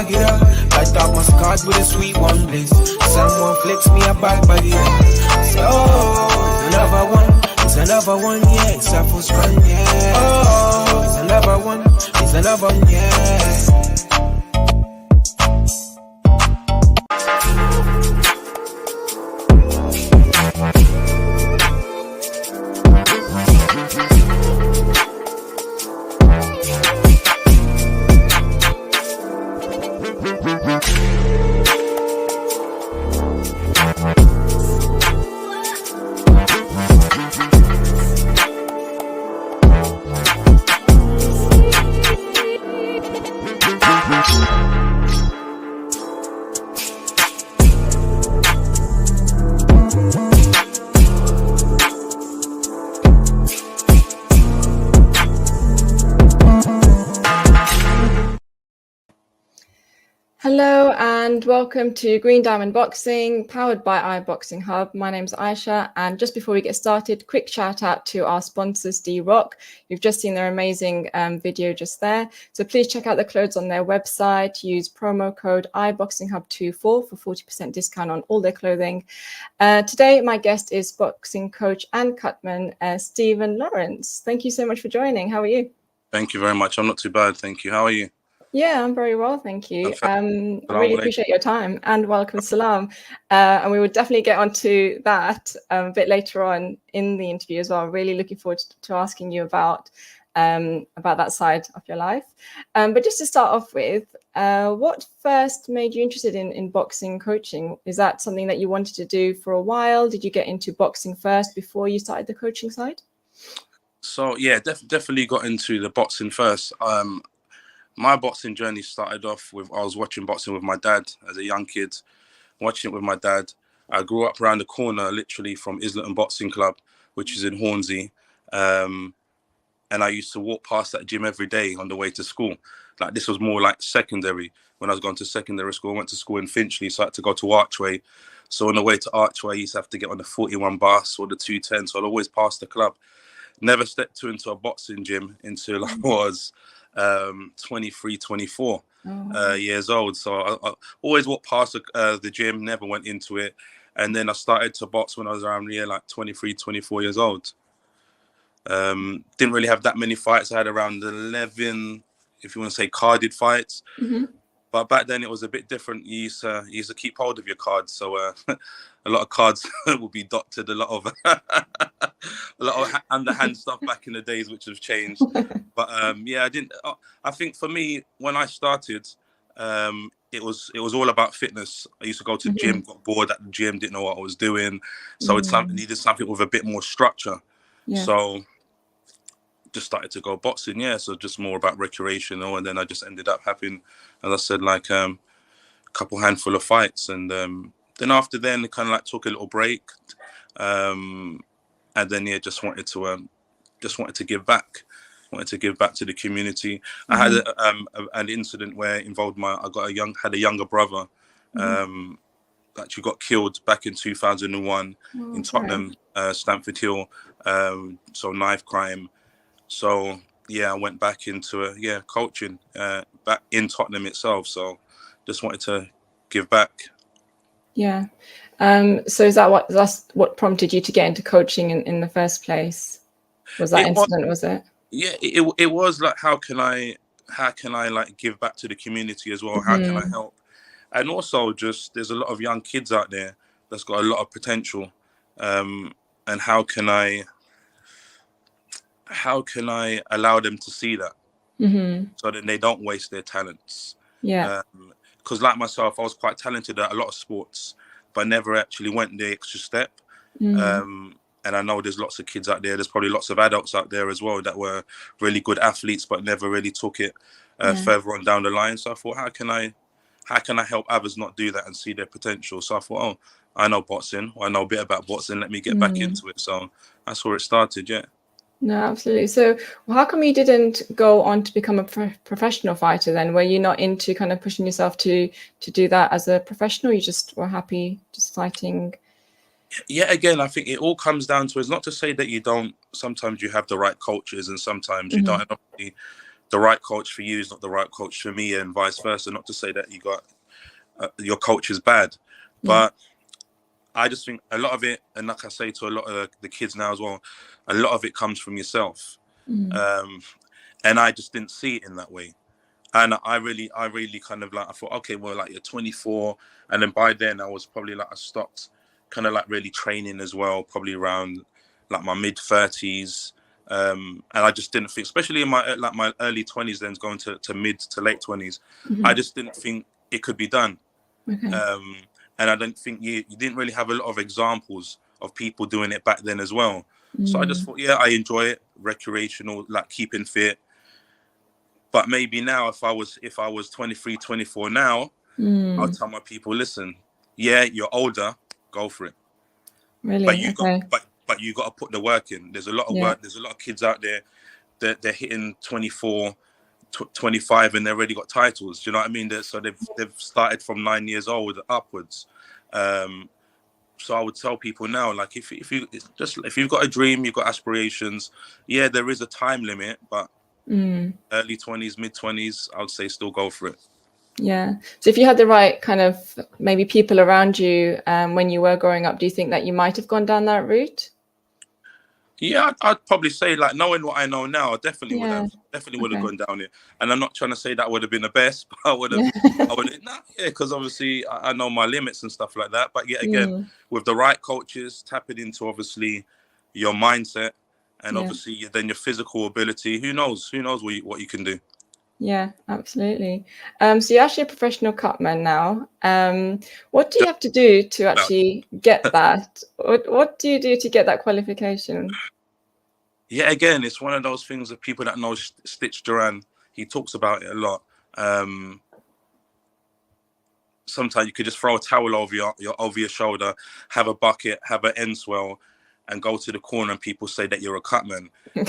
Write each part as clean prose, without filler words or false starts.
bag it up. Light up my scars with a sweet one bliss. Someone flicks me a bag it up. So, it's another one, yeah. It's a full strand, yeah. Oh, it's another one, yeah. Hello and welcome to Green Diamond Boxing, powered by iBoxingHub. My name's Aiysha, and just before we get started, quick shout out to our sponsors, D-Rock. You've just seen their amazing video just there. So please check out the clothes on their website. Use promo code iBoxingHub24 for 40% discount on all their clothing. Today, my guest is boxing coach and cutman, Stephen Lawrence. Thank you so much for joining. How are you? Thank you very much. I'm not too bad, thank you. How are you? Yeah, I'm very well, thank you. I really appreciate your time, and welcome salam. And we will definitely get onto that a bit later on in the interview as well. Really looking forward to asking you about that side of your life. But just to start off with, what first made you interested in boxing coaching? Is that something that you wanted to do for a while? Did you get into boxing first before you started the coaching side? So yeah, definitely got into the boxing first. My boxing journey started off with, I was watching boxing with my dad as a young kid, watching it with my dad. I grew up around the corner, literally from Islington Boxing Club, which is in Hornsey. And I used to walk past that gym every day on the way to school. Like, this was more like secondary. When I was going to secondary school, I went to school in Finchley, so I had to go to Archway. So on the way to Archway, I used to have to get on the 41 bus or the 210. So I'd always pass the club. Never stepped into a boxing gym until I was 23, 24 years old. So I always walked past the gym, never went into it. And then I started to box when I was around like 23, 24 years old. Didn't really have that many fights. I had around 11, if you want to say, carded fights. Mm-hmm. But back then it was a bit different. You used to keep hold of your cards. So a lot of cards will be doctored, a lot of underhand stuff back in the days, which has changed. But yeah, I think for me, when I started, it was all about fitness. I used to go to the gym, got bored at the gym, didn't know what I was doing. So needed something with a bit more structure. Yeah. So just started to go boxing, yeah. So just more about recreational, and then I just ended up having, as I said, like a couple handful of fights, and then after then, kind of like took a little break, and then yeah, just wanted to give back. Wanted to give back to the community. I had an incident where it involved had a younger brother, actually got killed back in 2001 in Tottenham, Stamford Hill. So knife crime. So yeah, I went back into coaching back in Tottenham itself. So just wanted to give back. Yeah. So that's what prompted you to get into coaching in the first place? Was that incident? Was it? Yeah, it was like, how can I like give back to the community as well? How can I help? And also, just there's a lot of young kids out there that's got a lot of potential, and how can I allow them to see that, so that they don't waste their talents? Yeah. Because like myself, I was quite talented at a lot of sports, but never actually went the extra step. And I know there's lots of kids out there. There's probably lots of adults out there as well that were really good athletes, but never really took it further on down the line. So I thought, how can I help others not do that and see their potential? So I thought, I know boxing. I know a bit about boxing. Let me get back into it. So that's where it started. Yeah. No, absolutely. So how come you didn't go on to become a professional fighter then? Were you not into kind of pushing yourself to do that as a professional? You just were happy just fighting? Yeah, again, I think it all comes down to, it's not to say that you don't, sometimes you have the right coaches and sometimes you don't. And the right coach for you is not the right coach for me, and vice versa. Not to say that you got your coach is bad, but I just think a lot of it, and like I say to a lot of the kids now as well, a lot of it comes from yourself. And I just didn't see it in that way. And I really kind of like, I thought, okay, well, like you're 24. And then by then I was probably like, I stopped kind of like really training as well, probably around like my mid 30s. And I just didn't think, especially in my early 20s, then going to mid to late 20s, I just didn't think it could be done. And I don't think you didn't really have a lot of examples of people doing it back then as well. So I just thought, yeah, I enjoy it, recreational, like keeping fit. But maybe now, if I was 23, 24 now, I'll tell my people, listen, yeah, you're older, go for it. Really? But you got to put the work in. There's a lot of work. There's a lot of kids out there that they're hitting 24, 25, and they already got titles. Do you know what I mean? So they've started from 9 years old upwards. So I would tell people now, like, if you've got a dream, you've got aspirations, yeah, there is a time limit, but early 20s, mid 20s, I would say still go for it. Yeah. So if you had the right kind of maybe people around you when you were growing up, do you think that you might have gone down that route? Yeah, I'd probably say, like, knowing what I know now, I definitely would have gone down it. And I'm not trying to say that would have been the best, but I would have, because obviously I know my limits and stuff like that. But yet again, with the right coaches, tapping into obviously your mindset and obviously then your physical ability, who knows what you can do. Yeah, absolutely. So you're actually a professional cutman now. What do you have to do to actually get that? What do you do to get that qualification? Yeah, again, it's one of those things that people that know Stitch Duran, he talks about it a lot. Sometimes you could just throw a towel over your shoulder, have a bucket, have an end swell, and go to the corner, and people say that you're a cutman. And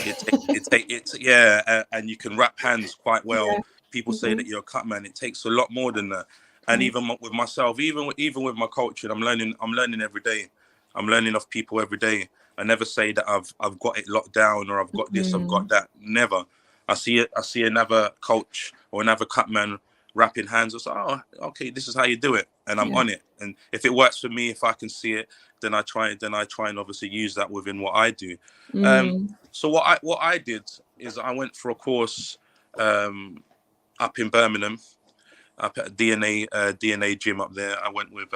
you can wrap hands quite well. Yeah. People say that you're a cutman. It takes a lot more than that. And even with myself, even with my coaching, I'm learning every day. I'm learning off people every day. I never say that I've got it locked down or I've got this, I've got that. Never. I see another coach or another cutman wrapping hands. I say, oh, okay, this is how you do it, and I'm on it. And if it works for me, if I can see it, then I try and obviously use that within what I do. So what I did is I went for a course up in Birmingham, up at DNA gym up there. I went with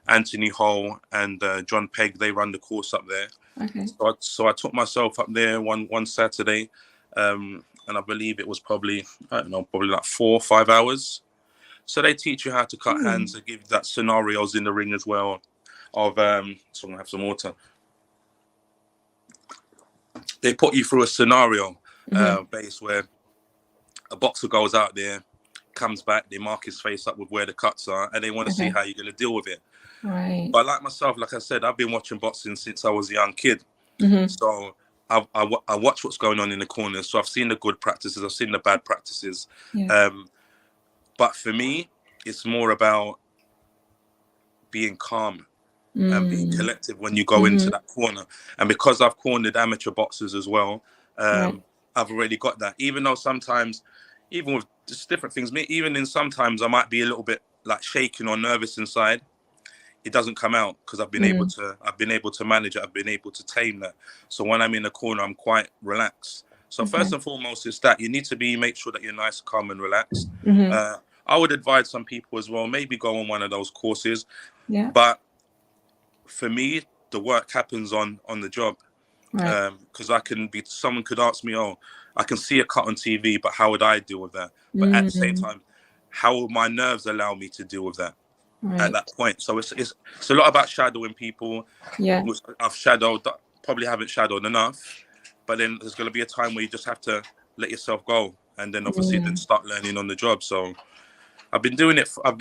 Anthony Hall and John Pegg. They run the course up there. Okay. So I took myself up there one Saturday, and I believe it was probably like 4 or 5 hours. So they teach you how to cut hands. They give that scenarios in the ring as well. So I'm gonna have some water. They put you through a scenario base where a boxer goes out there, comes back, they mark his face up with where the cuts are, and they want to see how you're going to deal with it. Right. But like myself, like I said, I've been watching boxing since I was a young kid. So I watch what's going on in the corners. So I've seen the good practices, I've seen the bad practices. Yeah. But for me, it's more about being calm and being collective when you go into that corner. And because I've cornered amateur boxers as well, I've already got that. Even though sometimes, even with just different things, sometimes I might be a little bit like shaking or nervous inside. It doesn't come out because I've been able to manage it. I've been able to tame that. So when I'm in the corner, I'm quite relaxed. So first and foremost is that you need to make sure that you're nice, calm, and relaxed. I would advise some people as well, maybe go on one of those courses. Yeah. But for me, the work happens on the job. Because someone could ask me, oh, I can see a cut on TV, but how would I deal with that? But at the same time, how will my nerves allow me to deal with that at that point? So it's a lot about shadowing people. Yeah, I've shadowed, probably haven't shadowed enough, but then there's going to be a time where you just have to let yourself go, and then obviously then start learning on the job. So I've been doing it. I've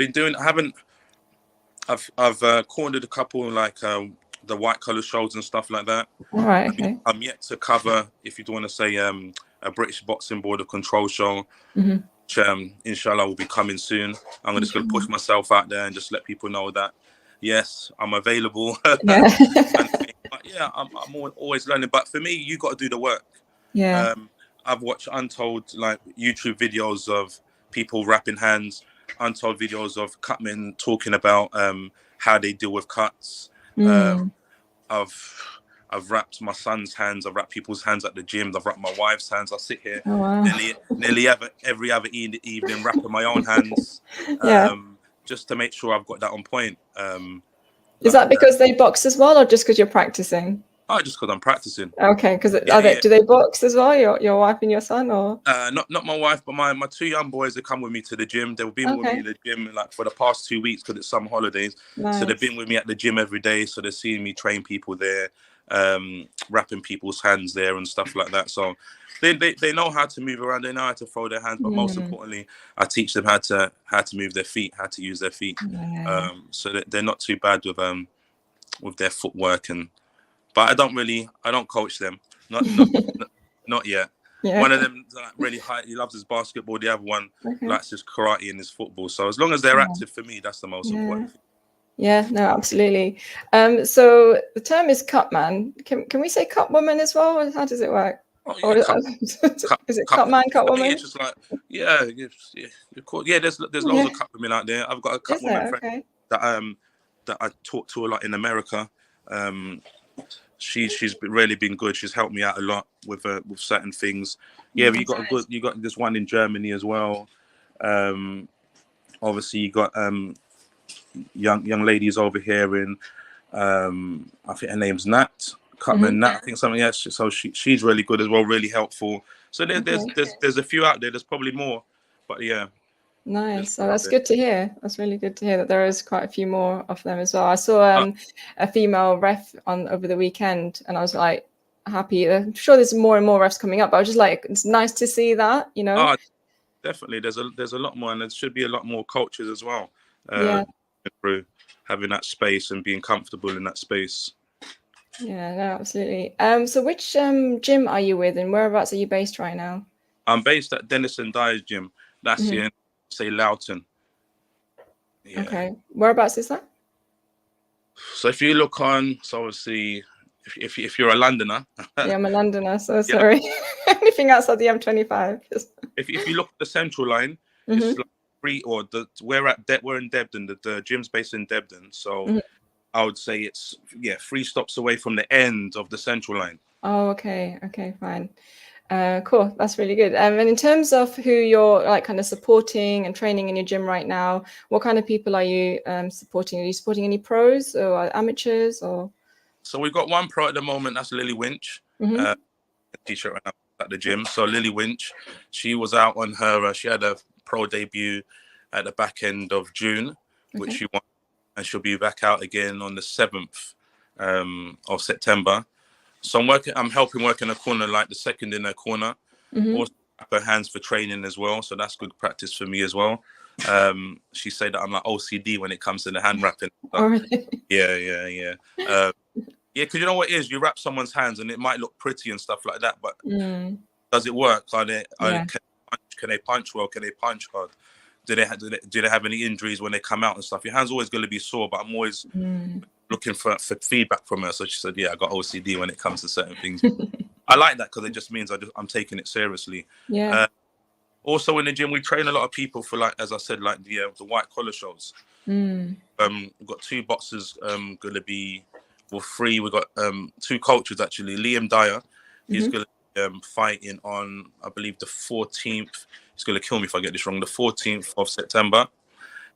cornered a couple like the white collar shows and stuff like that. All right, okay. I'm yet to cover, if you do want to say, a British Boxing Board of Control show, which inshallah will be coming soon. I'm just going to push myself out there and just let people know that, yes, I'm available. I'm always learning. But for me, you got to do the work. Yeah. I've watched untold like YouTube videos of people wrapping hands, untold videos of cutmen talking about how they deal with cuts. Mm. I've wrapped my son's hands. I've wrapped people's hands at the gym. I've wrapped my wife's hands. I sit here Oh, wow. nearly every other evening wrapping my own hands, Yeah. just to make sure I've got that on point. Is that because they box as well, or just because you're practicing? Oh, just because I'm practicing. Okay, because Yeah. do they box as well? Your wife and your son, or? Not my wife, but my two young boys. They come with me to the gym. They've been with me in the gym like for the past 2 weeks because it's summer holidays. Nice. So they've been with me at the gym every day. So they're seeing me train people there, wrapping people's hands there and stuff like that. So they know how to move around. They know how to throw their hands, but most importantly, I teach them how to move their feet, how to use their feet. Yeah. So they're not too bad with their footwork but I don't coach them. Not yet. Yeah. One of them like, really high. He loves his basketball. The other one likes his karate and his football. So as long as they're active, for me, that's the most important thing. Yeah, no, absolutely. So the term is cutman. Can we say cutwoman as well? Or how does it work? Oh, yeah, is it cutman, cutwoman? It's just like there's loads of cut women out there. I've got a cut woman friend that I talk to a lot in America. She's really been good. She's helped me out a lot with certain things. Yeah, but you got this one in Germany as well. Obviously you got young ladies over here in I think her name's Nat Cutman. Nat, I think something else. So she's really good as well, really helpful. So there's a few out there. There's probably more, but yeah. Nice. So that's good to hear. That's really good to hear that there is quite a few more of them as well. I saw a female ref over the weekend, and I was like happy. I'm sure there's more and more refs coming up, but I was just like, it's nice to see that, you know. Oh, definitely. There's a lot more, and there should be a lot more coaches as well. Through having that space and being comfortable in that space. Yeah, no, absolutely. So which gym are you with, and whereabouts are you based right now? I'm based at Dennis Dyer's gym. That's in, say, Loughton. Yeah. Okay. Whereabouts is that? So if you look on, so obviously, if you're a Londoner. Yeah, I'm a Londoner, so sorry. Anything outside the M25. If you look at the Central Line, it's like we're in Debden. The gym's based in Debden, so I would say it's 3 stops away from the end of the Central Line. Oh, okay, fine. Cool, that's really good. And in terms of who you're like kind of supporting and training in your gym right now, what kind of people are you supporting? Are you supporting any pros or amateurs or? So we've got one pro at the moment. That's Lily Winch, t-shirt right now at the gym. So Lily Winch, she was out on her. She had a pro debut at the back end of June, which she won, and she'll be back out again on the 7th of September. So I'm helping work in a corner, like the second in her corner. Also her hands for training as well. So that's good practice for me as well. She said that I'm like OCD when it comes to the hand wrapping. Yeah. Because you know what it is? You wrap someone's hands and it might look pretty and stuff like that, but does it work? Can they punch well? Can they punch hard? Do they have any injuries when they come out and stuff? Your hand's always going to be sore, but I'm always looking for feedback from her. So she said, I got OCD when it comes to certain things. I like that because it just means I'm taking it seriously. Yeah. Also in the gym, we train a lot of people for, like, as I said, like the white collar shows. We've got 2 boxers going to be, well, 3. We've got 2 coaches actually. Liam Dyer, he's going to fighting on, I believe, the 14th. He's going to kill me if I get this wrong. The 14th of September.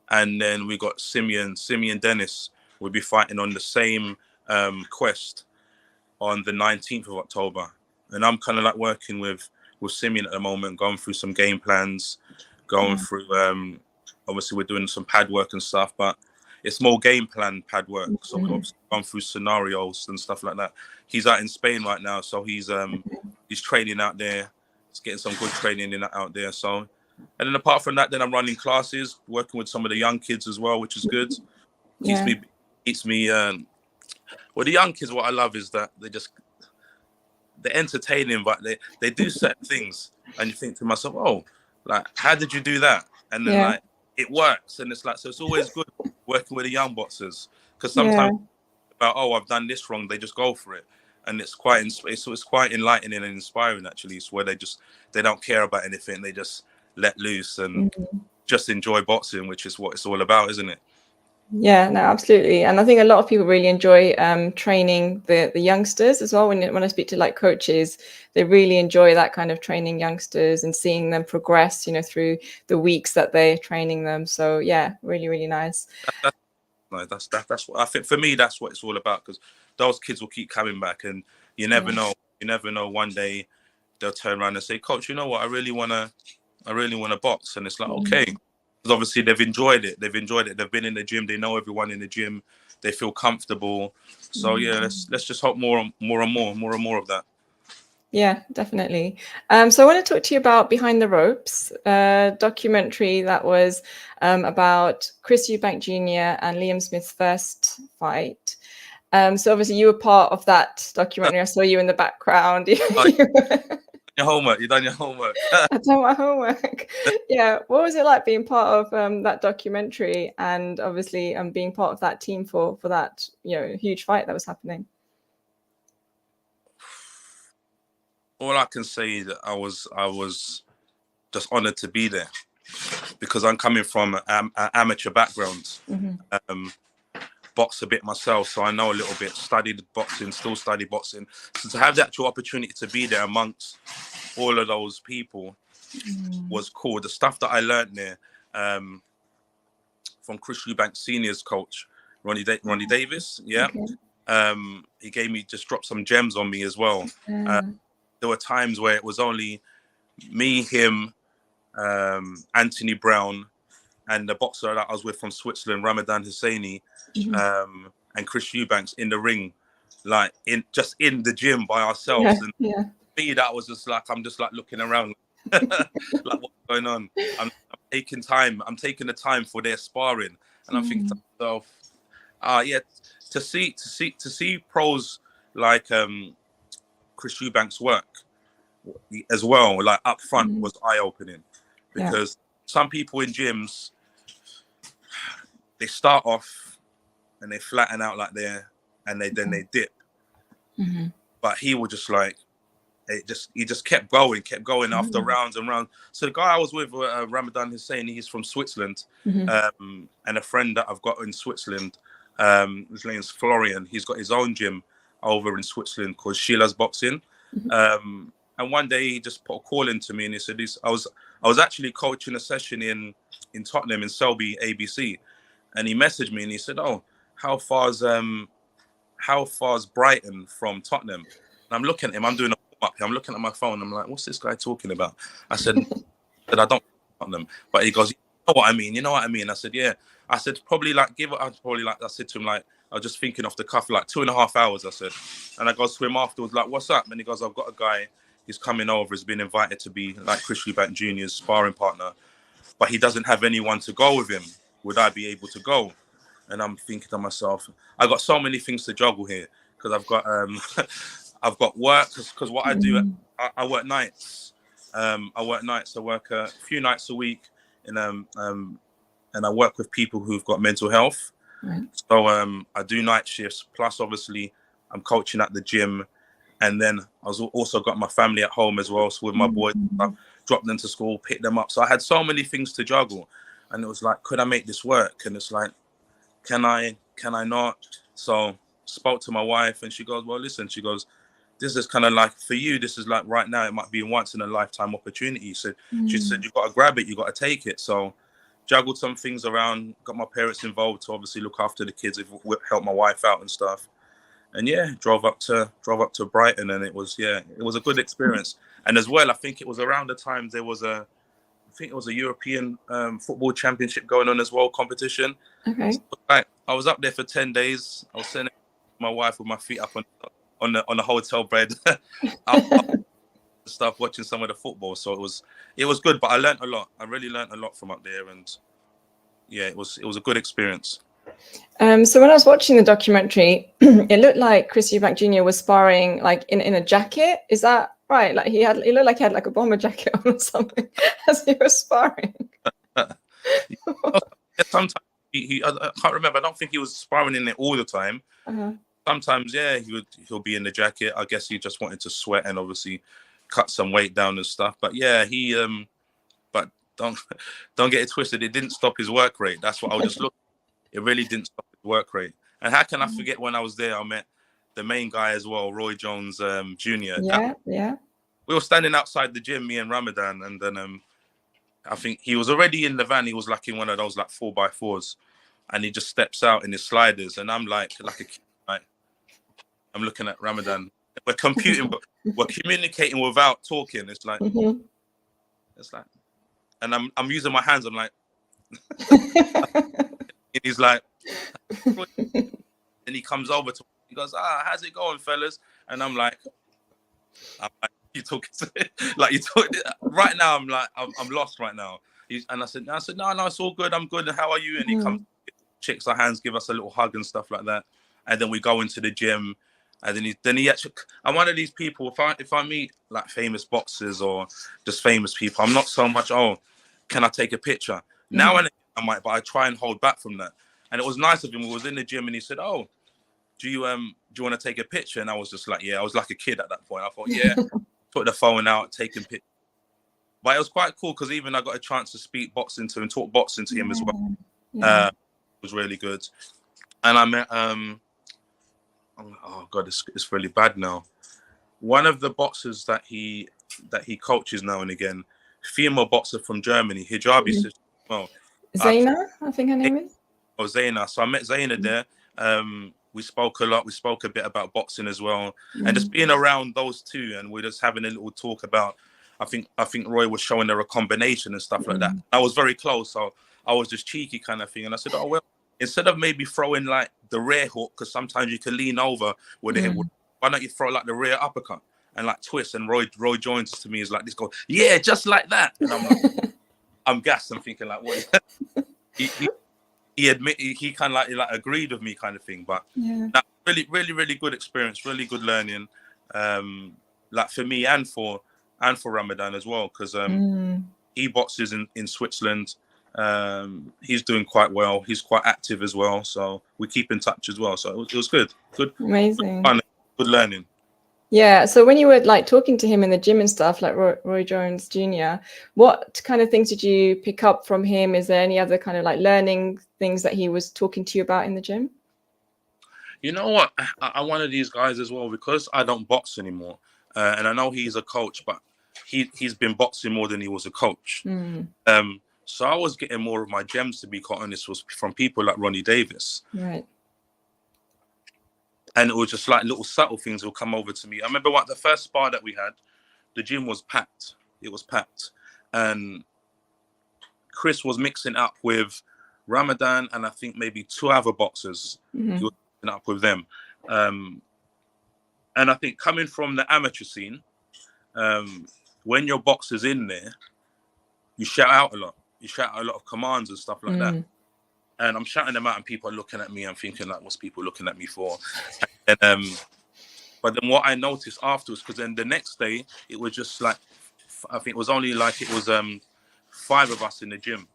And then we got Simeon Dennis will be fighting on the same quest on the 19th of October. And I'm kind of like working with Simeon at the moment, going through some game plans, going through, obviously we're doing some pad work and stuff, but it's more game plan pad work. So we've obviously gone through scenarios and stuff like that. He's out in Spain right now, so he's training out there. He's getting some good training out there. So, and then apart from that, then I'm running classes, working with some of the young kids as well, which is good. Keeps me. Well, the young kids, what I love is that they're entertaining, but they do certain things, and you think to myself, oh, like, how did you do that? And then like it works, and it's like, so it's always good working with the young boxers, because sometimes about, oh, I've done this wrong, they just go for it. and it's quite enlightening and inspiring actually. It's where they don't care about anything, they just let loose and just enjoy boxing, which is what it's all about, isn't it? Yeah, no, absolutely. And I think a lot of people really enjoy training the youngsters as well. When I speak to like coaches, they really enjoy that kind of training youngsters and seeing them progress, you know, through the weeks that they're training them. So yeah, really, really nice. That's what I think. For me, that's what it's all about, because those kids will keep coming back, and you never know. You never know. One day they'll turn around and say, "Coach, you know what? I really wanna box." And it's like, okay, because obviously they've enjoyed it. They've been in the gym. They know everyone in the gym. They feel comfortable. So yeah, let's just hope more and more of that. Yeah, definitely. So I want to talk to you about Behind the Ropes, a documentary that was about Chris Eubank Jr. and Liam Smith's first fight. So obviously you were part of that documentary. I saw you in the background. Your homework. You done your homework. I've done my homework. Yeah. What was it like being part of that documentary, and obviously being part of that team for that, you know, huge fight that was happening? All I can say is that I was just honored to be there, because I'm coming from an amateur background. Box a bit myself, so I know a little bit. Studied boxing, still study boxing. So to have the actual opportunity to be there amongst all of those people was cool. The stuff that I learned there from Chris Eubank Senior's coach, Ronnie Davis, he just dropped some gems on me as well. There were times where it was only me, him, Anthony Brown, and the boxer that I was with from Switzerland, Ramadan Husseini, and Chris Eubanks in the ring, like in the gym by ourselves. And me, that was just like, I'm just like looking around, like what's going on. I'm taking the time for their sparring, and I'm thinking to myself, to see pros like Chris Eubanks work as well, like up front, was eye-opening, because some people in gyms, they start off and they flatten out like there, and then they dip. But he was just like, he just kept going after rounds and rounds. So the guy I was with, Ramadan Hussein, he's from Switzerland, and a friend that I've got in Switzerland, his name's Florian. He's got his own gym over in Switzerland called Sheila's Boxing. And one day he just put a call into me, and he said, I was actually coaching a session in Tottenham, in Selby ABC, and he messaged me and he said, "Oh, how far's Brighton from Tottenham?" And I'm looking at him, I'm doing a warm up here, I'm looking at my phone, I'm like, what's this guy talking about? I said, I don't Tottenham, but he goes, "You know what I mean? I said, yeah. I said, probably like I said to him, like, I was just thinking off the cuff, like 2.5 hours, I said. And I goes to him afterwards, like, what's up? And he goes, I've got a guy, he's coming over, he's been invited to be like Chris Eubank Jr.'s sparring partner, but he doesn't have anyone to go with him. Would I be able to go? And I'm thinking to myself, I got so many things to juggle here, because I've got I've got work, because what I do, I work nights. I work a few nights a week, and I work with people who've got mental health. So I do night shifts, plus obviously I'm coaching at the gym, and then I was also got my family at home as well. So with my boys, I dropped them to school, picked them up. So I had so many things to juggle, and it was like, could I make this work? And it's like, can I not? So spoke to my wife, and she goes, well, listen, she goes, this is kind of like, for you, this is like right now, it might be a once in a lifetime opportunity. So she said, you got to grab it, you got to take it. So juggled some things around, got my parents involved to obviously look after the kids, help my wife out and stuff. And yeah, drove up to Brighton, and it was a good experience. And as well, I think it was around the time there was a European football championship going on as well, competition. Okay. So, I was up there for 10 days. I was sending my wife with my feet up on the hotel bed, up stuff, watching some of the football. So it was good, but I learned a lot. I really learned a lot from up there, and yeah, it was a good experience. So when I was watching the documentary, it looked like Chris Eubank Jr. was sparring like in a jacket. Is that right? Like he looked like he had like a bomber jacket on or something as he was sparring. Sometimes I can't remember. I don't think he was sparring in it all the time. sometimes, yeah, he'll be in the jacket. I guess he just wanted to sweat and obviously cut some weight down and stuff. But yeah, but don't get it twisted. It didn't stop his work rate. That's what I was just looking. It really didn't stop his work rate. And how can I forget when I was there, I met the main guy as well, Roy Jones Jr. Yeah. We were standing outside the gym, me and Ramadan, and then I think he was already in the van. He was like in one of those like 4x4s, and he just steps out in his sliders, and I'm like a kid, right? I'm looking at Ramadan. We're computing, but we're communicating without talking. It's like, and I'm using my hands. I'm like, and he's like, and he comes over to me. He goes, how's it going, fellas? And I'm like, you talking to like you talking right now? I'm like, I'm lost right now. And I said, no, it's all good. I'm good. And how are you? And he comes, shakes our hands, give us a little hug and stuff like that. And then we go into the gym. And then he actually, I'm one of these people, if I meet like famous boxers or just famous people, I'm not so much, can I take a picture? Now and then I might, but I try and hold back from that. And it was nice of him. We was in the gym and he said, do you want to take a picture? And I was just like, yeah, I was like a kid at that point. I thought, yeah, put the phone out, taking pictures. But it was quite cool because even I got a chance to speak boxing to him and talk boxing to him as well. It was really good. And I met, oh God, it's really bad now. One of the boxers that he coaches now and again, female boxer from Germany, hijabi sister. Well, Zaina, I think her name is. Oh, Zaina. So I met Zaina there. We spoke a lot. We spoke a bit about boxing as well, and just being around those two, and we're just having a little talk about. I think Roy was showing her a combination and stuff like that. I was very close, so I was just cheeky kind of thing, and I said, well, instead of maybe throwing like the rear hook, because sometimes you can lean over with it, why don't you throw like the rear uppercut and like twist? And Roy joins to me is like this, go, yeah, just like that, and I'm like, I'm gassed. I'm thinking like, what? He kind of like agreed with me kind of thing, but really good experience, really good learning, like for me and for Ramadan as well, because he boxes in Switzerland. He's doing quite well. He's quite active as well, so we keep in touch as well. So it was good, amazing, good fun, good learning. Yeah. So when you were like talking to him in the gym and stuff, like Roy Jones Jr., what kind of things did you pick up from him? Is there any other kind of like learning things that he was talking to you about in the gym? You know what? I'm one of these guys as well, because I don't box anymore, and I know he's a coach, but he's been boxing more than he was a coach. So I was getting more of my gems, to be quite honest, was from people like Ronnie Davis. Right. And it was just like little subtle things will come over to me. I remember the first spar that we had, the gym was packed. It was packed. And Chris was mixing up with Ramadan and I think maybe two other boxers. He was mixing up with them. And I think coming from the amateur scene, when your boxer's in there, you shout out a lot. You shout out a lot of commands and stuff like that. And I'm shouting them out and people are looking at me. I'm thinking like, what's people looking at me for? And, but then what I noticed afterwards, because then the next day, it was just like, I think it was only like, it was 5 of us in the gym.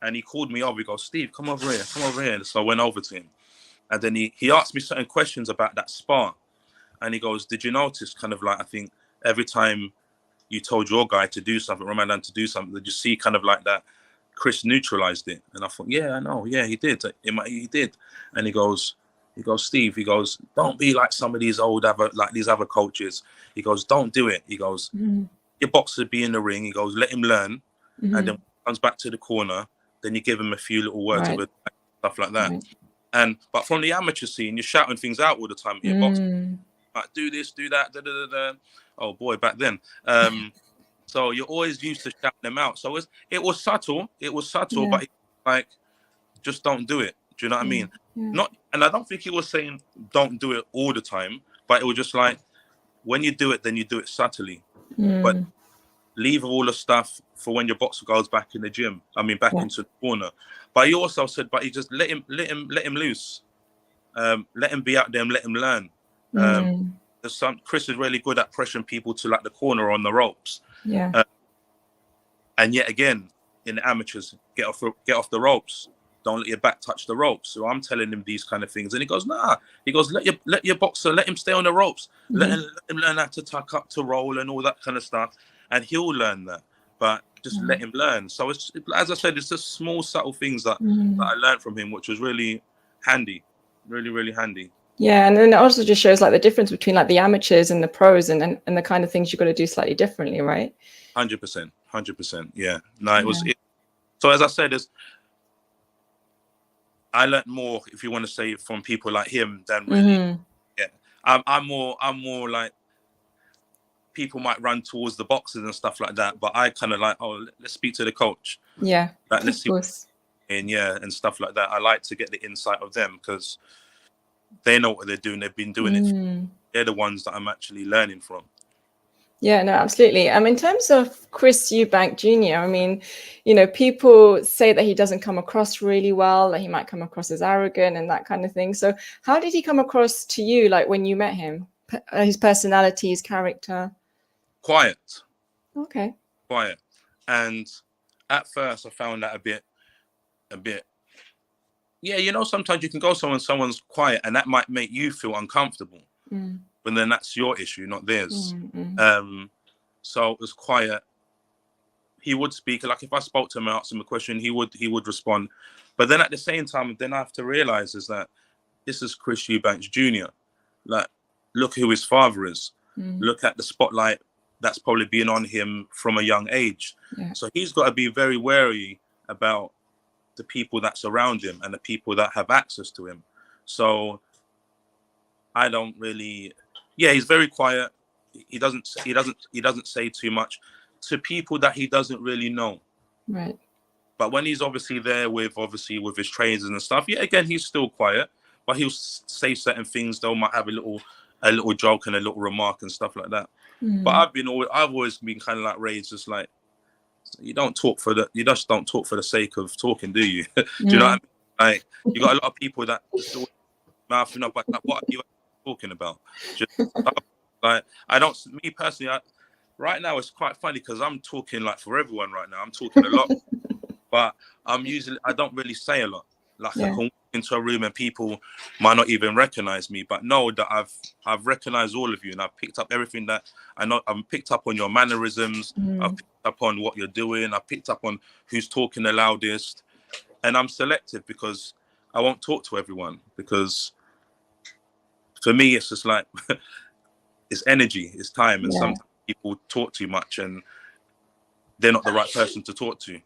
And he called me over. He goes, Steve, come over here. And so I went over to him. And then he asked me certain questions about that spar. And he goes, did you notice kind of like, I think every time you told your guy to do something, Ramadan to do something, did you see kind of like that Chris neutralized it? And I thought, yeah, I know. Yeah, he did. He did. And he goes, Steve, he goes, don't be like some of these these other coaches. He goes, don't do it. He goes, your boxer be in the ring. He goes, let him learn. And then when he comes back to the corner, then you give him a few little words of advice, stuff like that. But from the amateur scene, you're shouting things out all the time. You're boxing, like, do this, do that, da, da, da, da. Oh boy, back then. So you're always used to shouting them out. So it was subtle, but like, just don't do it. Do you know what I mean? And I don't think he was saying don't do it all the time, but it was just like, when you do it, then you do it subtly. But leave all the stuff for when your boxer goes back in the gym. I mean, back into the corner. But he also said, but he just let him loose. Let him be out there and let him learn. Chris is really good at pressuring people to like the corner on the ropes. And yet again, in the amateurs, get off the ropes. don't let your back touch the ropes. So I'm telling him these kind of things, and he goes, nah. He goes, let your boxer, let him stay on the ropes, let him learn how to tuck up, to roll, and all that kind of stuff, and he'll learn that. But just let him learn. So it's, as I said, it's just small, subtle things that I learned from him, which was really handy, really handy. Yeah, and then it also just shows like the difference between like the amateurs and the pros, and the kind of things you've got to do slightly differently, right? 100%. Yeah. No, it was. So as I said, I learned more, if you want to say, from people like him than really. Yeah, I'm more like, people might run towards the boxes and stuff like that, but I kind of like, oh, let's speak to the coach. Yeah, like, let's of course. And stuff like that. I like to get the insight of them because they know what they're doing. They've been doing it. They're the ones that I'm actually learning from. Yeah, no, absolutely. In terms of Chris Eubank Jr., I mean, people say that he doesn't come across really well, that he might come across as arrogant and that kind of thing. So how did he come across to you, like when you met him? His personality, his character? Quiet. Okay. Quiet. And at first I found that a bit, yeah, sometimes you can go someone's quiet and that might make you feel uncomfortable. But then that's your issue, not theirs. So it was quiet. He would speak. Like if I spoke to him and asked him a question, he would respond. But then at the same time, then I have to realize is that this is Chris Eubanks Jr. Like, look who his father is. Look at the spotlight that's probably been on him from a young age. Yeah. So he's got to be very wary about the people that surround him and the people that have access to him. So I don't really. Yeah, he's very quiet. He doesn't say too much to people that he doesn't really know. Right. But when he's obviously there with his trainers and stuff, yeah, again he's still quiet, but he'll say certain things. They might have a little joke and a little remark and stuff like that. But I've always been kind of like raised just like, you just don't talk for the sake of talking, do you? Do you know what I mean? Like, you got a lot of people that are still mouthing up like, what are you talking about? Just, like, I don't. Me personally, right now it's quite funny because I'm talking like for everyone right now. I'm talking a lot, but I don't really say a lot. Like I can walk into a room and people might not even recognize me, but know that I've recognized all of you and I've picked up everything that I know. I've picked up on your mannerisms. I've picked up on what you're doing. I've picked up on who's talking the loudest, and I'm selective because I won't talk to everyone because for me it's just like it's energy, it's time, and sometimes people talk too much and they're not the right person to talk to.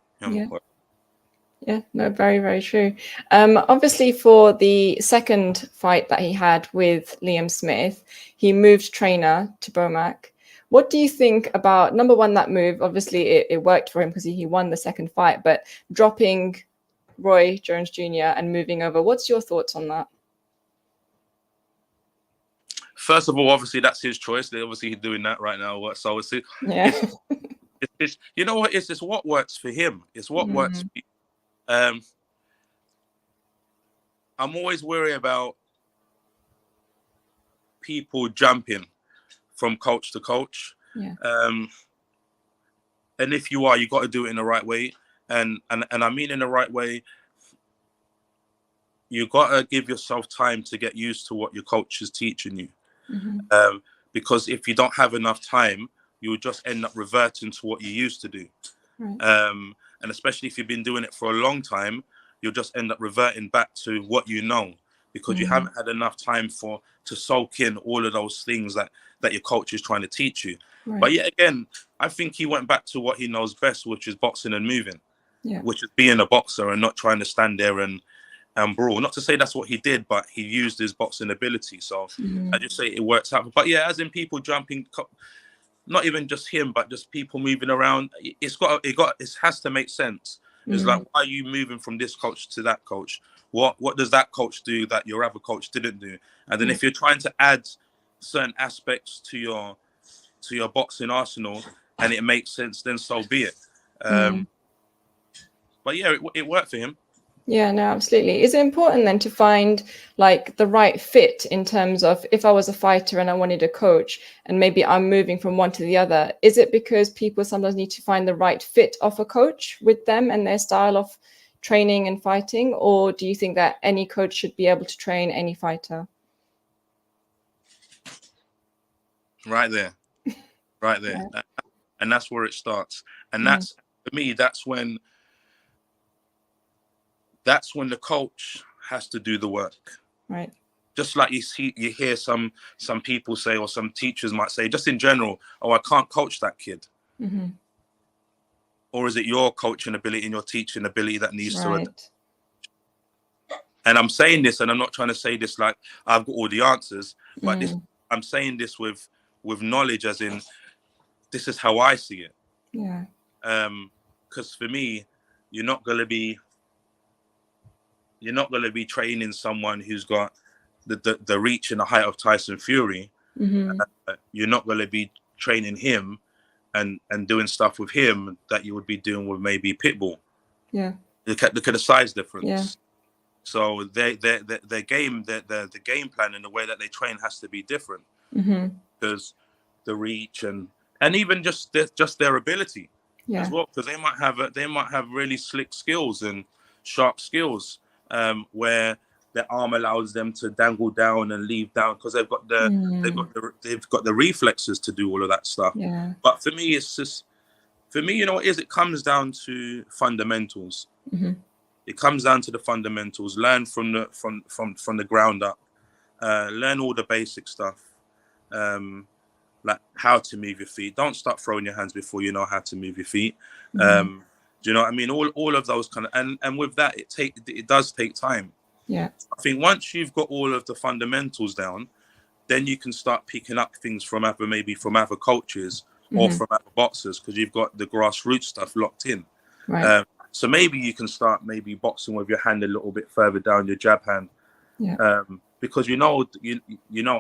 Yeah, no, very, very true. Obviously, for the second fight that he had with Liam Smith, he moved trainer to BBBoC. What do you think about, number one, that move? Obviously, it worked for him because he won the second fight, but dropping Roy Jones Jr. and moving over, what's your thoughts on that? First of all, obviously, that's his choice. They're obviously doing that right now. So it's you know what? It's what works for him. It's what works for you. I'm always worried about people jumping from coach to coach. And if you are, you got to do it in the right way. And I mean in the right way, you got to give yourself time to get used to what your coach is teaching you. Because if you don't have enough time, you'll just end up reverting to what you used to do. And especially if you've been doing it for a long time, you'll just end up reverting back to what you know, because you haven't had enough time to soak in all of those things that your coach is trying to teach you. But yeah, again, I think he went back to what he knows best, which is boxing and moving, which is being a boxer and not trying to stand there and brawl. Not to say that's what he did, but he used his boxing ability. So I just say it works out. But yeah, as in people jumping, not even just him, but just people moving around, it has to make sense. It's like, why are you moving from this coach to that coach? What does that coach do that your other coach didn't do? And then if you're trying to add certain aspects to your boxing arsenal and it makes sense, then so be it. But yeah, it worked for him. Yeah, no, absolutely. Is it important then to find like the right fit in terms of, if I was a fighter and I wanted a coach and maybe I'm moving from one to the other, is it because people sometimes need to find the right fit of a coach with them and their style of, training and fighting, or do you think that any coach should be able to train any fighter? Right there. Yeah. And that's where it starts. And that's, for me, that's when the coach has to do the work. Right. Just like you hear some people say, or some teachers might say, just in general, oh, I can't coach that kid. Or is it your coaching ability and your teaching ability that needs to adapt? And I'm saying this, and I'm not trying to say this like I've got all the answers, but I'm saying this with knowledge, as in, this is how I see it. Yeah. Because for me, you're not gonna be training someone who's got the reach and the height of Tyson Fury. You're not gonna be training him and doing stuff with him that you would be doing with maybe Pitbull. Yeah. Look at the size difference. Yeah. So their game, the game plan and the way that they train has to be different, because the reach and even just their ability as well, because they might have really slick skills and sharp skills, where their arm allows them to dangle down and leave down, because they've got the reflexes to do all of that stuff. Yeah. But for me, you know what it is? It comes down to fundamentals. It comes down to the fundamentals. Learn from the ground up. Learn all the basic stuff, like how to move your feet. Don't start throwing your hands before you know how to move your feet. Do you know what I mean? All of those kind of, and with that, it does take time. Yeah. I think once you've got all of the fundamentals down, then you can start picking up things from other coaches or from other boxers, because you've got the grassroots stuff locked in. Right. So maybe you can start boxing with your hand a little bit further down, your jab hand. Yeah. Because you know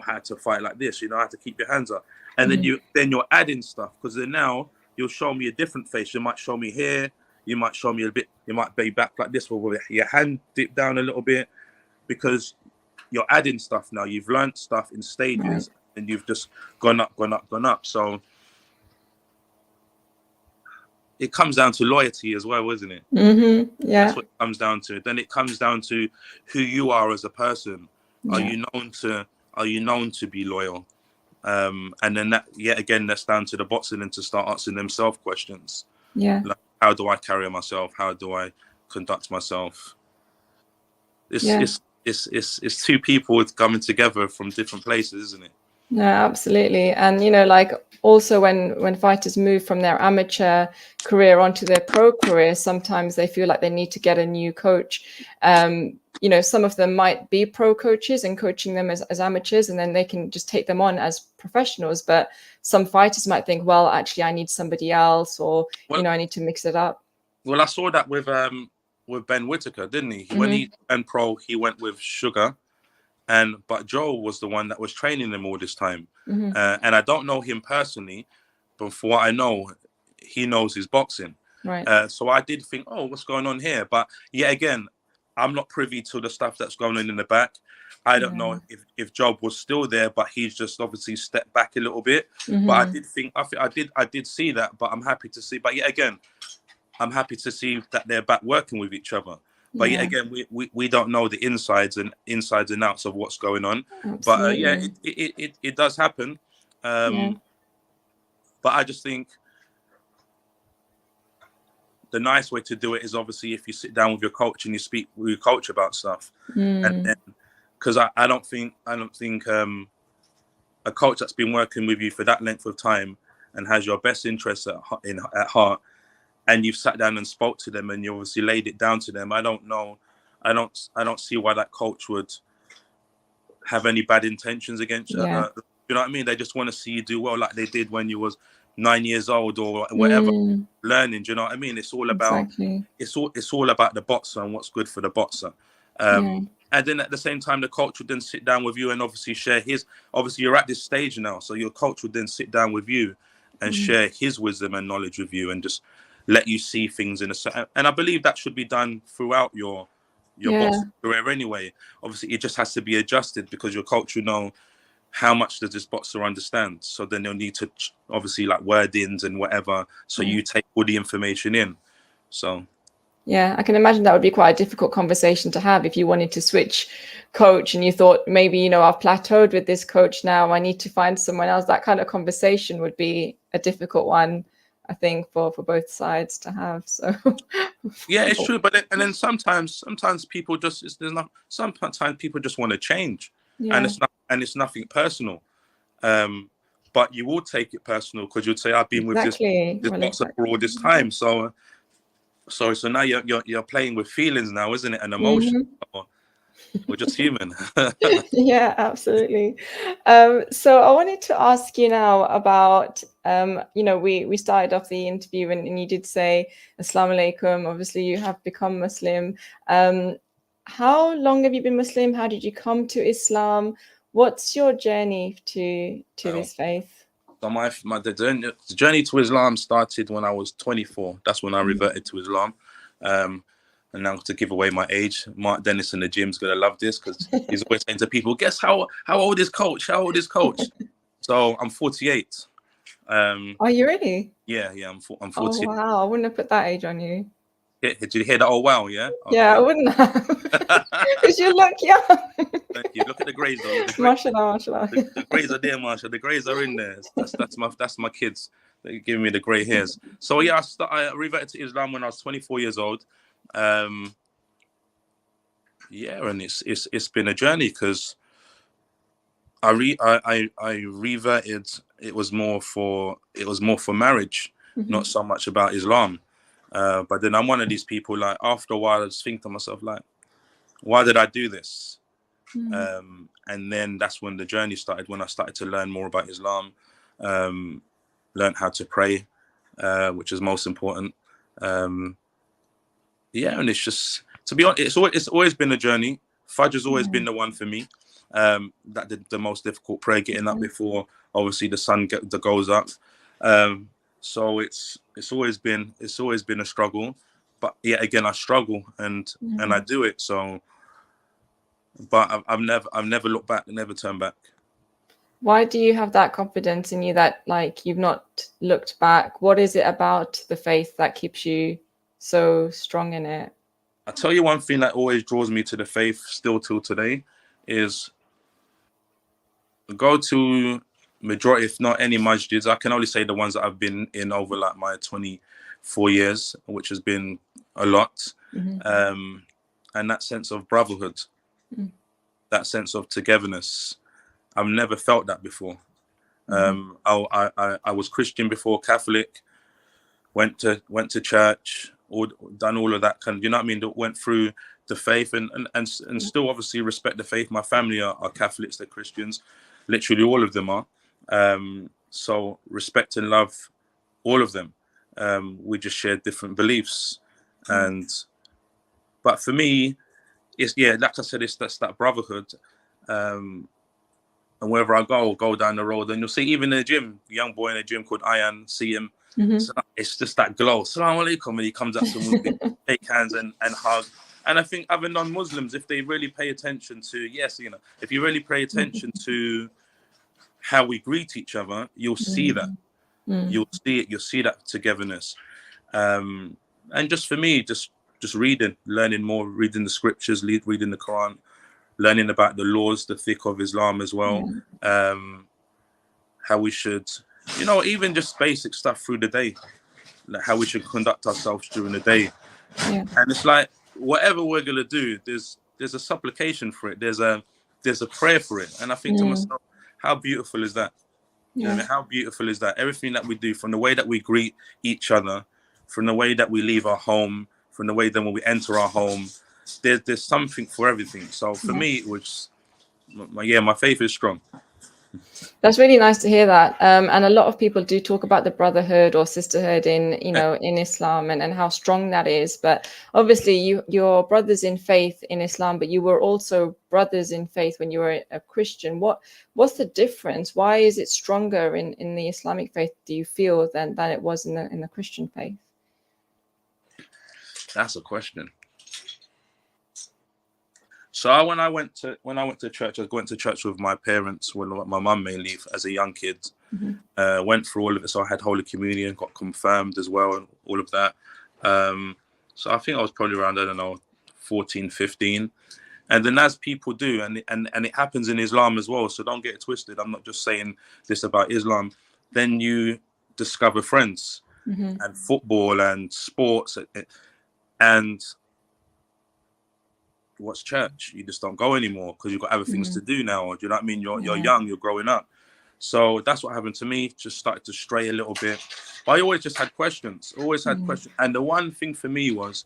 how to fight like this. You know how to keep your hands up, and then you're adding stuff, because then now you'll show me a different face. You might show me here. You might show me a bit. You might be back like this, with your hand dipped down a little bit, because you're adding stuff now. You've learned stuff in stages, and you've just gone up. So it comes down to loyalty as well, isn't it? Yeah. That's what it comes down to. Then it comes down to who you are as a person. Are you known to be loyal? And then that, yet again, that's down to the boxing, and to start asking themselves questions. Yeah. Like, how do I carry myself? How do I conduct myself? It's two people coming together from different places, isn't it? Yeah, absolutely. And like also when fighters move from their amateur career onto their pro career, sometimes they feel like they need to get a new coach. Some of them might be pro coaches and coaching them as amateurs, and then they can just take them on as professionals. But some fighters might think, well, actually, I need somebody else, or I need to mix it up. Well, I saw that with Ben Whittaker, didn't he? When he went pro, he went with Sugar. But Joe was the one that was training them all this time. And I don't know him personally, but for what I know, he knows his boxing. Right. So I did think, oh, what's going on here? But yet again, I'm not privy to the stuff that's going on in the back. I don't know if Joe was still there, but he's just obviously stepped back a little bit. But I did think, I did see that. But I'm happy to see. But yet again, I'm happy to see that they're back working with each other. But yet again, we don't know the insides and outs of what's going on. Absolutely. But it does happen. But I just think the nice way to do it is obviously if you sit down with your coach and you speak with your coach about stuff. And then, because I don't think a coach that's been working with you for that length of time and has your best interests at heart, and you've sat down and spoke to them and you obviously laid it down to them, I don't see why that coach would have any bad intentions against you. You know what I mean? They just want to see you do well, like they did when you was 9 years old or whatever, learning. Do you know what I mean? It's all about it's all about the boxer and what's good for the boxer. And then at the same time, the coach would then sit down with you and obviously share his. Obviously, you're at this stage now, so your coach would then sit down with you and share his wisdom and knowledge with you, and just let you see things in a. And I believe that should be done throughout your boxing career anyway. Obviously, it just has to be adjusted because your coach will know how much does this boxer understand. So then they'll need to obviously like wordings and whatever. So you take all the information in. So. Yeah, I can imagine that would be quite a difficult conversation to have if you wanted to switch coach and you thought maybe, you know, I've plateaued with this coach now, I need to find someone else. That kind of conversation would be a difficult one, I think, for both sides to have. So yeah, it's true. But then sometimes people just sometimes people just want to change, yeah, and it's nothing personal. But you will take it personal because you'd say, I've been with this boxer for all this time. So now you're playing with feelings now, isn't it? And emotion. We're just human. Yeah, absolutely. So I wanted to ask you now about, you know, we started off the interview and you did say, Assalamu alaikum. Obviously, you have become Muslim. How long have you been Muslim? How did you come to Islam? What's your journey to this faith? So the journey to Islam started when I was 24. That's when I reverted to Islam. And now, to give away my age, Mark Dennis in the gym's gonna love this because he's always saying to people, "Guess how old is Coach? How old is Coach?" So I'm 48. Are you really? Yeah, I'm 48. Oh wow, I wouldn't have put that age on you. Did you hear that? Oh wow, yeah. Okay. Yeah, I wouldn't have, because you look young. Thank you. Look at the grades though. Mashallah. The grades are there, Masha. The grades are in there. That's my kids. They're giving me the grey hairs. So yeah, I reverted to Islam when I was 24 years old. Yeah, and it's been a journey because I reverted. It was more for marriage, not so much about Islam. But then I'm one of these people, like, after a while I just think to myself, like, why did I do this? And then that's when the journey started, when I started to learn more about Islam, learn how to pray, which is most important. Yeah, and it's just, to be honest, it's always been a journey. Fajr has always been the one for me. That the most difficult prayer, getting up before obviously the sun goes up. So it's always been a struggle. But yeah, again, I struggle and I do it. So, but I've never looked back, never turned back. Why do you have that confidence in you that, like, you've not looked back? What is it about the faith that keeps you so strong in it? I tell you one thing that always draws me to the faith still till today is go to majority, if not any masjids. I can only say the ones that I've been in over like my 24 years, which has been a lot. And that sense of brotherhood, that sense of togetherness, I've never felt that before. I was Christian before, Catholic, went to church, done all of that kind of, you know what I mean, went through the faith and still obviously respect the faith. My family are Catholics, they're Christians, literally all of them are. So respect and love all of them. We just share different beliefs. But for me, it's, yeah, like I said, that's that brotherhood. And wherever I go down the road, and you'll see, even in the gym, a young boy in a gym called Ayan, see him. So it's just that glow. Assalamu alaikum, and he comes up to me, shake hands and hug. And I think other non-Muslims, if they really pay attention to, if you really pay attention to how we greet each other, you'll see that. You'll see that togetherness. And just for me, just reading, learning more, reading the scriptures, reading the Quran, learning about the laws, the fiqh of Islam as well. How we should, even just basic stuff through the day, like how we should conduct ourselves during the day. And it's like, whatever we're gonna do, there's a supplication for it. There's a prayer for it. And I think to myself, how beautiful is that? You know what I mean? How beautiful is that? Everything that we do, from the way that we greet each other, from the way that we leave our home, from the way that when we enter our home, there's something for everything. So for me, it was, my faith is strong. That's really nice to hear that. And a lot of people do talk about the brotherhood or sisterhood in Islam and how strong that is. But obviously you're brothers in faith in Islam, but you were also brothers in faith when you were a Christian. What's the difference? Why is it stronger in the Islamic faith, do you feel, than it was in the Christian faith? That's a question. So when I went to church, I went to church with my parents, my mum mainly, as a young kid. Went through all of it. So I had Holy Communion, got confirmed as well, and all of that. So I think I was probably around, I don't know, 14, 15. And then as people do, and it happens in Islam as well, so don't get it twisted. I'm not just saying this about Islam. Then you discover friends and football and sports and what's church? You just don't go anymore because you've got other things to do now. Do you know what I mean? You're young, you're growing up. So that's what happened to me. Just started to stray a little bit. But I always just had questions. Always had questions. And the one thing for me was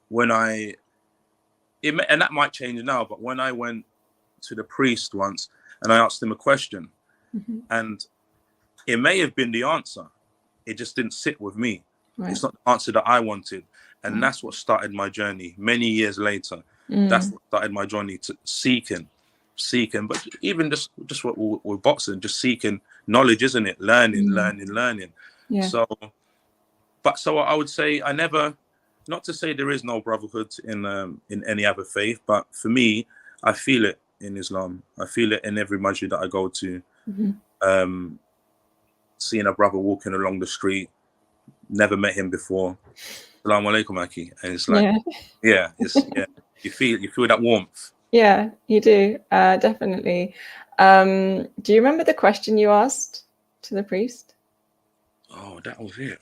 when and that might change now, but when I went to the priest once and I asked him a question, and it may have been the answer, it just didn't sit with me. Right. It's not the answer that I wanted. And that's what started my journey many years later. That's what started my journey to seeking. But even just what we're boxing, just seeking knowledge, isn't it? Learning. Yeah. So I would say I never, not to say there is no brotherhood in any other faith, but for me, I feel it in Islam. I feel it in every masjid that I go to. Seeing a brother walking along the street, never met him before. Assalamu alaikum, Aki. And it's like, you feel that warmth. Yeah, you do, definitely. Do you remember the question you asked to the priest? Oh, that was it.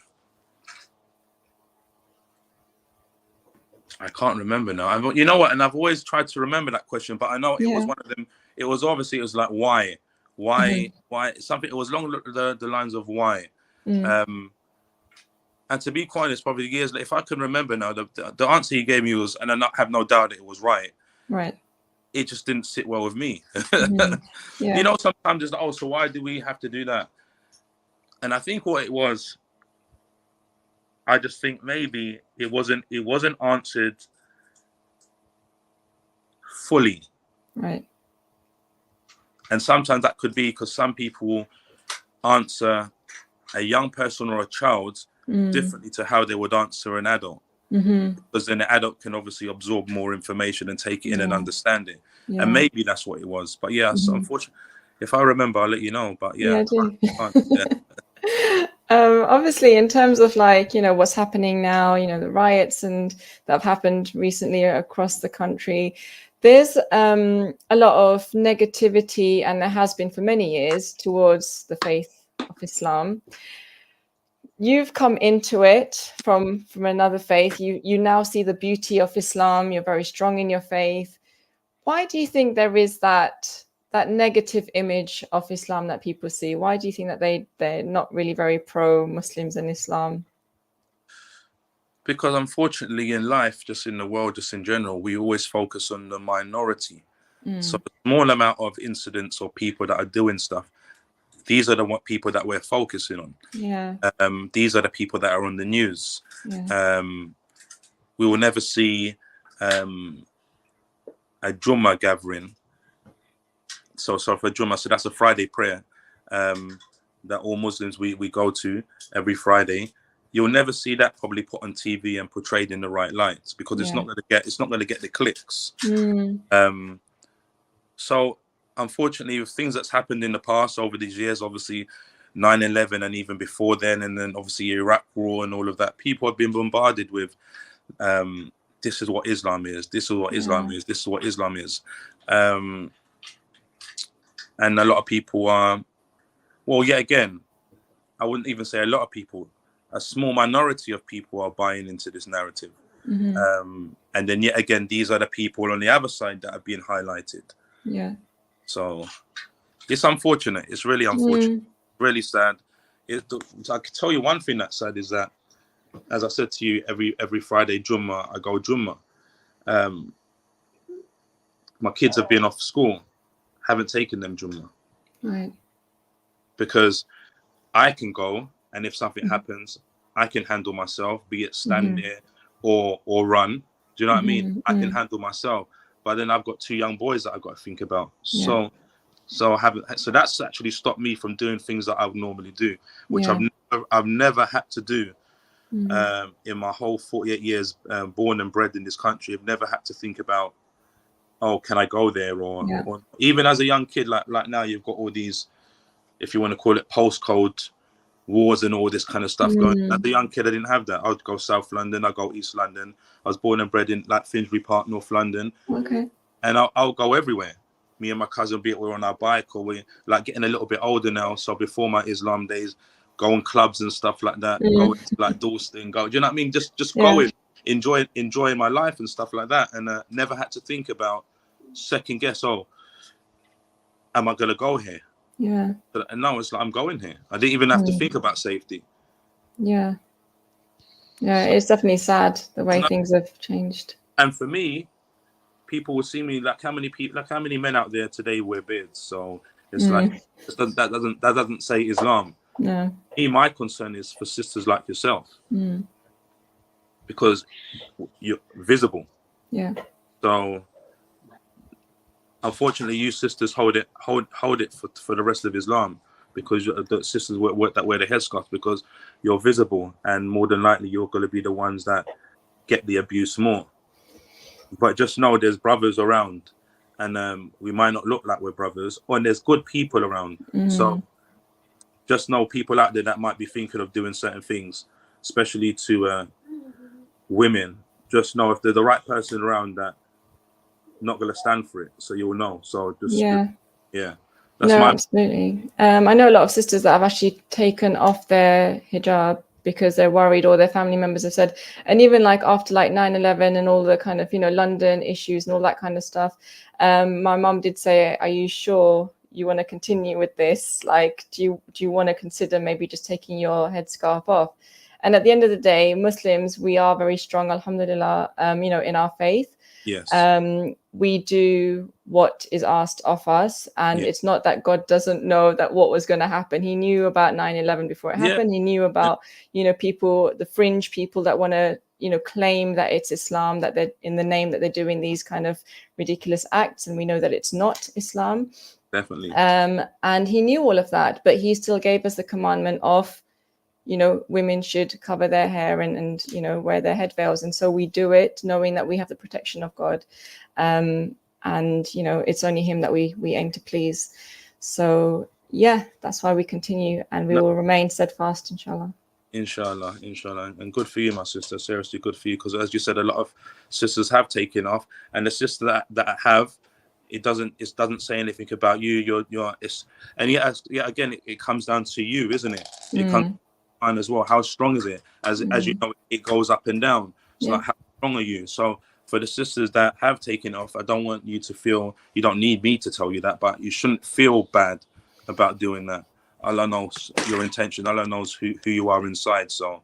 I can't remember now. You know what? And I've always tried to remember that question, but I know it was one of them. It was obviously, it was like, why? Something, it was along the lines of why. And to be quite honest, probably years later, if I can remember now, the answer he gave me was, and I have no doubt that it was right. Right. It just didn't sit well with me. You know, sometimes it's like, oh, so why do we have to do that? And I think what it was, I just think maybe it wasn't answered fully. Right. And sometimes that could be because some people answer a young person or a child differently to how they would answer an adult. Because then the adult can obviously absorb more information and take it in and understand it. And maybe that's what it was. But yeah, so unfortunately, if I remember, I'll let you know. But yeah, obviously, in terms of like, you know, what's happening now, you know, the riots and that have happened recently across the country, there's a lot of negativity, and there has been for many years, towards the faith of Islam. You've come into it from another faith. You now see the beauty of Islam. You're very strong in your faith. Why do you think there is that negative image of Islam that people see? Why do you think that they're not really very pro-Muslims and Islam? Because unfortunately in life, just in the world, just in general, we always focus on the minority. So a small amount of incidents or people that are doing stuff, these are the people that we're focusing on. Yeah. These are the people that are on the news. Yeah. We will never see a Jummah gathering. So for Jummah, so that's a Friday prayer that all Muslims we go to every Friday. You'll never see that probably put on TV and portrayed in the right lights, because it's not going to get the clicks. So unfortunately, with things that's happened in the past over these years, obviously 9/11 and even before then, and then obviously Iraq war and all of that, people have been bombarded with this is what Islam is, this is what Islam is, this is what Islam is. And a lot of people are, well, yet again, I wouldn't even say a lot of people, a small minority of people are buying into this narrative. And then yet again, these are the people on the other side that are being highlighted. Yeah. So it's unfortunate. It's really unfortunate. Really sad. I can tell you one thing that's sad is that, as I said to you, every Friday Jummah, I go Jummah. My kids have been off school, haven't taken them Jummah. Right. Because I can go, and if something happens, I can handle myself, be it stand there or run. Do you know what I mean? I can handle myself. But then I've got two young boys that I've got to think about. So that's actually stopped me from doing things that I would normally do, which I've never had to do in my whole 48 years born and bred in this country. I've never had to think about, oh, can I go there? Or even as a young kid, like now, you've got all these, if you want to call it postcode wars and all this kind of stuff going. As a young kid, I didn't have that. I'd go South London, I'd go East London. I was born and bred in like Finsbury Park, North London. Okay. And I'll go everywhere. Me and my cousin, be it we're on our bike or we're like getting a little bit older now. So before my Islam days, going clubs and stuff like that, going to like Dalston, do you know what I mean? Just going, enjoying my life and stuff like that. And never had to think about second guess, oh, am I going to go here? Yeah. And now it's like, I'm going here. I didn't even have to think about safety. Yeah. Yeah, it's definitely sad the way things have changed. And for me, people will see me like how many men out there today wear beards. So it's like that doesn't say Islam. No. My concern is for sisters like yourself, because you're visible. Yeah. So unfortunately, you sisters hold it for the rest of Islam, because the sisters that wear the headscarf, because you're visible, and more than likely you're going to be the ones that get the abuse more. But just know there's brothers around, and we might not look like we're brothers, and there's good people around. So just know people out there that might be thinking of doing certain things, especially to women. Just know if they're the right person around, that not going to stand for it. So you'll know. So just that's absolutely. I know a lot of sisters that have actually taken off their hijab because they're worried, or their family members have said, and even like after like 9/11 and all the kind of, London issues and all that kind of stuff, my mum did say, are you sure you want to continue with this? Like, do you want to consider maybe just taking your headscarf off? And at the end of the day, Muslims, we are very strong, alhamdulillah, in our faith. Yes. We do what is asked of us, and it's not that God doesn't know that what was going to happen. He knew about 9/11 before it happened. He knew about, people, the fringe people that want to, claim that it's Islam, that they're in the name that they're doing these kind of ridiculous acts, and we know that it's not Islam. Definitely. And he knew all of that, but he still gave us the commandment of, women should cover their hair and wear their head veils. And so we do it knowing that we have the protection of God. And, it's only him that we aim to please. So, that's why we continue, and we will remain steadfast, inshallah. Inshallah. And good for you, my sister. Seriously, good for you. Because as you said, a lot of sisters have taken off, and the sister that have, it doesn't say anything about you. Again, it comes down to you, isn't it? It comes as well. How strong is it? As you know, it goes up and down. So like, how strong are you? So for the sisters that have taken off, I don't want you to feel, you don't need me to tell you that, but you shouldn't feel bad about doing that. Allah knows your intention. Allah knows who you are inside. So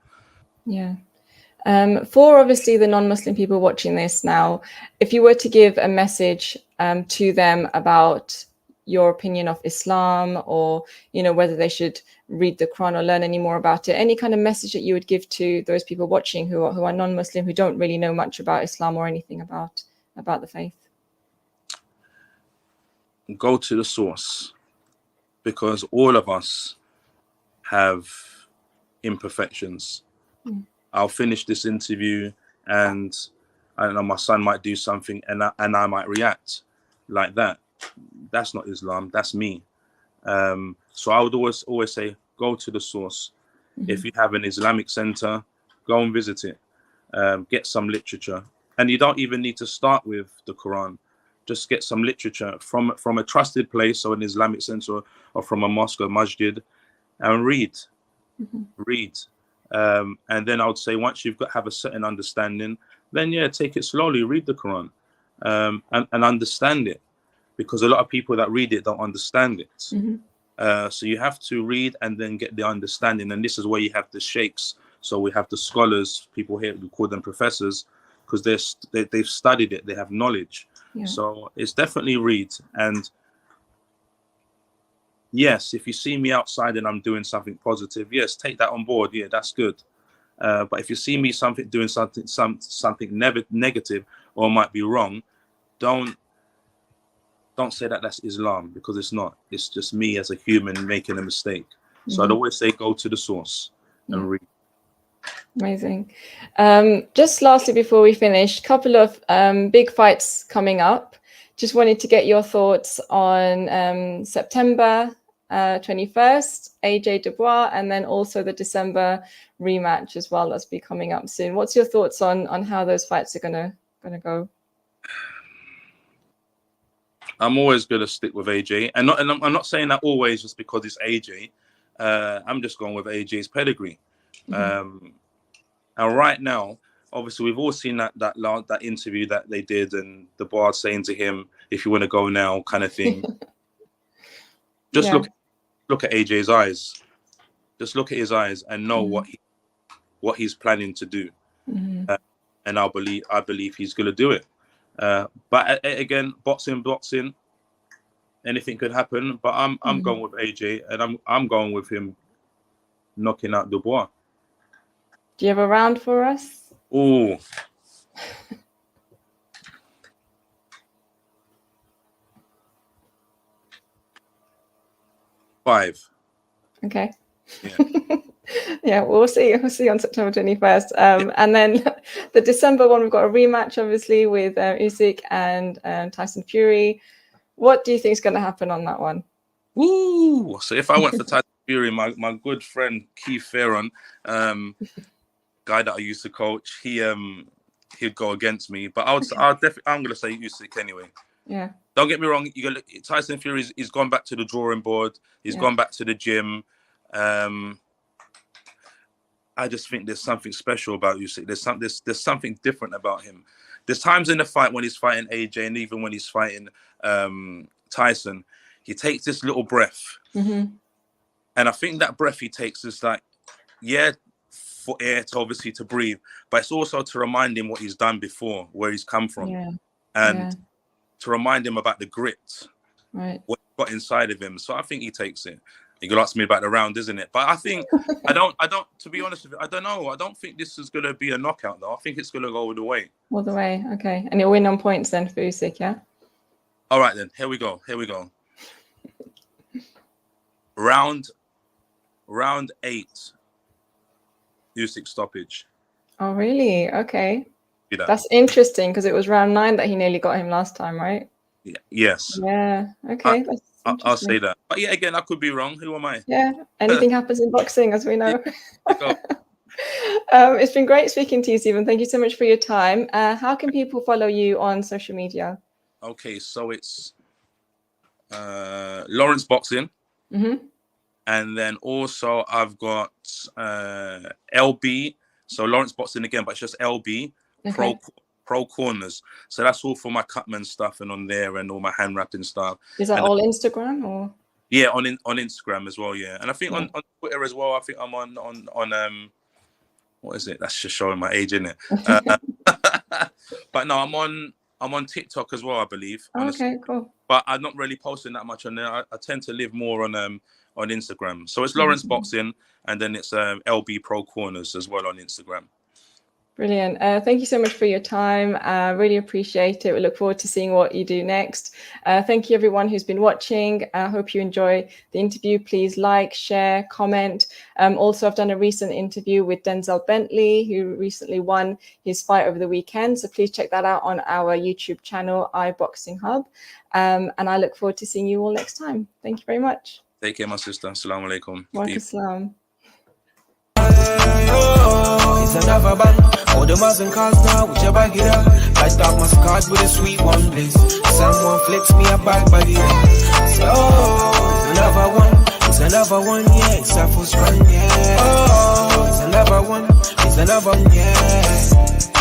for obviously the non-Muslim people watching this now, if you were to give a message to them about your opinion of Islam, or whether they should read the Quran or learn any more about it, any kind of message that you would give to those people watching who are non-Muslim, who don't really know much about Islam or anything about the faith? Go to the source, because all of us have imperfections. I'll finish this interview, and I don't know, my son might do something, and I might react like that. That's not Islam. That's me. So I would always say, go to the source. If you have an Islamic center, go and visit it. Get some literature, and you don't even need to start with the Quran. Just get some literature from a trusted place, or an Islamic center, or from a mosque or masjid, and read. And then I would say, once you've have a certain understanding, then take it slowly. Read the Quran and understand it. Because a lot of people that read it don't understand it. So you have to read and then get the understanding. And this is where you have the sheikhs. So we have the scholars, people here, we call them professors, because they've studied it, they have knowledge. So it's definitely read. And yes, if you see me outside and I'm doing something positive, yes, take that on board. Yeah, that's good. But if you see me doing something negative or might be wrong, don't say that that's Islam, because it's not. It's just me as a human making a mistake. So I'd always say, go to the source and read. Amazing. Just lastly, before we finish, couple of big fights coming up. Just wanted to get your thoughts on September, 21st, AJ Dubois, and then also the December rematch as well that's be coming up soon. What's your thoughts on how those fights are gonna go? I'm always gonna stick with AJ, and I'm not saying that always just because it's AJ. I'm just going with AJ's pedigree. And right now, obviously, we've all seen that interview that they did, and the bar saying to him, "If you want to go now," kind of thing. Just look at AJ's eyes. Just look at his eyes and know what he's planning to do. And I believe he's going to do it. But again, boxing, anything could happen. But I'm going with AJ, and I'm going with him knocking out Dubois. Do you have a round for us? Oh. Five. Okay. Yeah. Yeah, we'll see on September 21st. And then the December one, we've got a rematch, obviously, with Usyk and Tyson Fury. What do you think is going to happen on that one? Ooh. So if I went for Tyson Fury, my good friend Keith Farron, guy that I used to coach, he'd go against me. But I'm going to say Usyk anyway. Yeah. Don't get me wrong. Tyson Fury, he's gone back to the drawing board. He's gone back to the gym. I just think there's something special about Usyk. There's something different about him. There's times in the fight when he's fighting AJ, and even when he's fighting Tyson, he takes this little breath, and I think that breath he takes is like, for air to obviously to breathe, but it's also to remind him what he's done before, where he's come from, and to remind him about the grit, what he got inside of him. So I think he takes it. You could ask me about the round, isn't it? But I think I don't. To be honest with you, I don't know. I don't think this is going to be a knockout, though. I think it's going to go all the way. All the way, okay. And he'll win on points then for Usyk, yeah. All right then. Here we go. Round 8. Usyk stoppage. Oh really? Okay. That's interesting because it was round 9 that he nearly got him last time, right? Yeah. Yes. Yeah. Okay. I'll say that. But yeah, again, I could be wrong. Who am I? Yeah. Anything happens in boxing, as we know. It's been great speaking to you, Stephen. Thank you so much for your time. How can people follow you on social media? Okay, so it's Lawrence Boxing. And then also I've got LB. So Lawrence Boxing again, but it's just LB. Pro Corners. So that's all for my Cutman stuff and on there and all my hand wrapping stuff. Is that all Instagram or? Yeah, on Instagram as well, yeah. And I think on Twitter as well, I think I'm on what is it? That's just showing my age, isn't it? But no, I'm on TikTok as well, I believe. Okay, cool. But I'm not really posting that much on there. I tend to live more on Instagram. So it's Lawrence Boxing, and then it's LB Pro Corners as well on Instagram. Brilliant. Thank you so much for your time. Really appreciate it. We look forward to seeing what you do next. Thank you, everyone who's been watching. I hope you enjoy the interview. Please like, share, comment. Also, I've done a recent interview with Denzel Bentley, who recently won his fight over the weekend. So please check that out on our YouTube channel, iBoxingHub. And I look forward to seeing you all next time. Thank you very much. Take care, my sister. Assalamu alaikum. Wa alaikum assalam. It's another bang. All the Muslim cars now, with your bag it up. I start my scars with a sweet one bliss. Someone flips me a back body. So, it's another one. It's another one, yeah. It's a full strong, yeah. Oh, it's another one. It's another one, yeah.